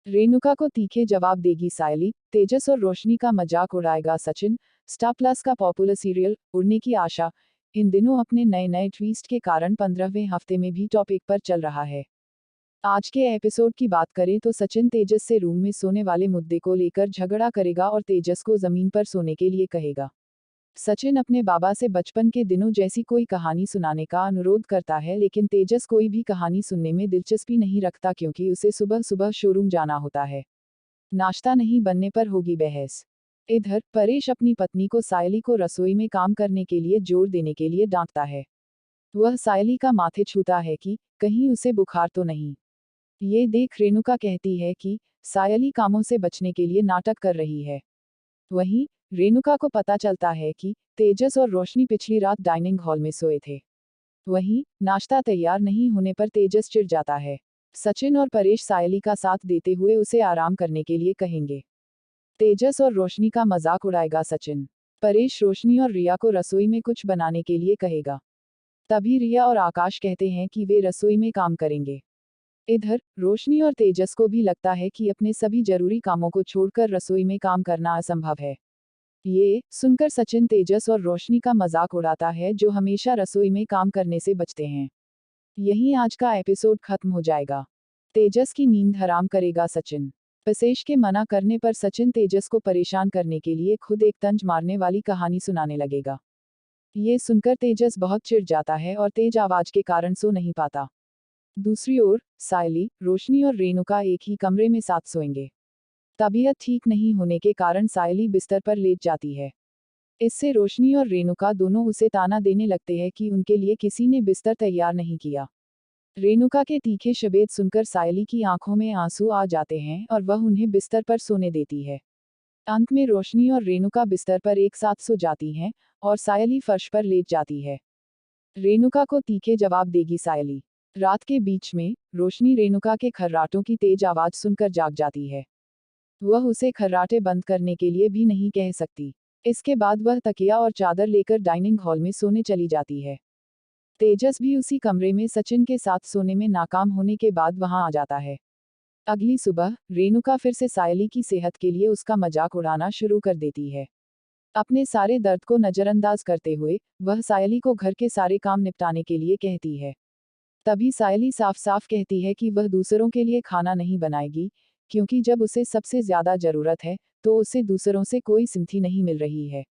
रेणुका को तीखे जवाब देगी सायली, तेजस और रोशनी का मजाक उड़ाएगा सचिन। स्टार प्लस का पॉपुलर सीरियल उड़ने की आशा इन दिनों अपने नए नए ट्विस्ट के कारण 15वें हफ्ते में भी टॉप 1 पर चल रहा है। आज के एपिसोड की बात करें तो सचिन तेजस से रूम में सोने वाले मुद्दे को लेकर झगड़ा करेगा और तेजस को जमीन पर सोने के लिए कहेगा। सचिन अपने बाबा से बचपन के दिनों जैसी कोई कहानी सुनाने का अनुरोध करता है, लेकिन तेजस कोई भी कहानी सुनने में दिलचस्पी नहीं रखता क्योंकि उसे सुबह सुबह शोरूम जाना होता है। नाश्ता नहीं बनने पर होगी बहस। इधर परेश अपनी पत्नी को सायली को रसोई में काम करने के लिए जोर देने के लिए डांटता है। वह सायली का माथे छूता है कि कहीं उसे बुखार तो नहीं। ये देख रेणुका कहती है कि सायली कामों से बचने के लिए नाटक कर रही है। वहीं रेणुका को पता चलता है कि तेजस और रोशनी पिछली रात डाइनिंग हॉल में सोए थे। वहीं नाश्ता तैयार नहीं होने पर तेजस चिढ़ जाता है। सचिन और परेश सायली का साथ देते हुए उसे आराम करने के लिए कहेंगे। तेजस और रोशनी का मजाक उड़ाएगा सचिन। परेश रोशनी और रिया को रसोई में कुछ बनाने के लिए कहेगा। तभी रिया और आकाश कहते हैं कि वे रसोई में काम करेंगे। इधर रोशनी और तेजस को भी लगता है कि अपने सभी जरूरी कामों को छोड़कर रसोई में काम करना असंभव है। ये सुनकर सचिन तेजस और रोशनी का मजाक उड़ाता है, जो हमेशा रसोई में काम करने से बचते हैं। यहीं आज का एपिसोड खत्म हो जाएगा। तेजस की नींद हराम करेगा सचिन। पसेश के मना करने पर सचिन तेजस को परेशान करने के लिए खुद एक तंज मारने वाली कहानी सुनाने लगेगा। ये सुनकर तेजस बहुत चिढ़ जाता है और तेज आवाज के कारण सो नहीं पाता। दूसरी ओर सायली, रोशनी और रेणुका एक ही कमरे में साथ सोएंगे। तबीयत ठीक नहीं होने के कारण सायली बिस्तर पर लेट जाती है। इससे रोशनी और रेणुका दोनों उसे ताना देने लगते हैं कि उनके लिए किसी ने बिस्तर तैयार नहीं किया। रेणुका के तीखे शब्द सुनकर सायली की आंखों में आंसू आ जाते हैं और वह उन्हें बिस्तर पर सोने देती है। अंत में रोशनी और रेणुका बिस्तर पर एक साथ सो जाती हैं और सायली फर्श पर लेट जाती है। रेणुका को तीखे जवाब देगी सायली। रात के बीच में रोशनी रेणुका के खर्राटों की तेज आवाज सुनकर जाग जाती है। वह उसे खर्राटे बंद करने के लिए भी नहीं कह सकती। इसके बाद वह तकिया और चादर लेकर डाइनिंग हॉल में सोने चली जाती है। तेजस भी उसी कमरे में सचिन के साथ सोने में नाकाम होने के बाद वहां आ जाता है। अगली सुबह रेणुका फिर से सायली की सेहत के लिए उसका मजाक उड़ाना शुरू कर देती है। अपने सारे दर्द को नजरअंदाज करते हुए वह सायली को घर के सारे काम निपटाने के लिए कहती है। तभी सायली साफ साफ कहती है कि वह दूसरों के लिए खाना नहीं बनाएगी, क्योंकि जब उसे सबसे ज्यादा जरूरत है तो उसे दूसरों से कोई सिम्पथी नहीं मिल रही है।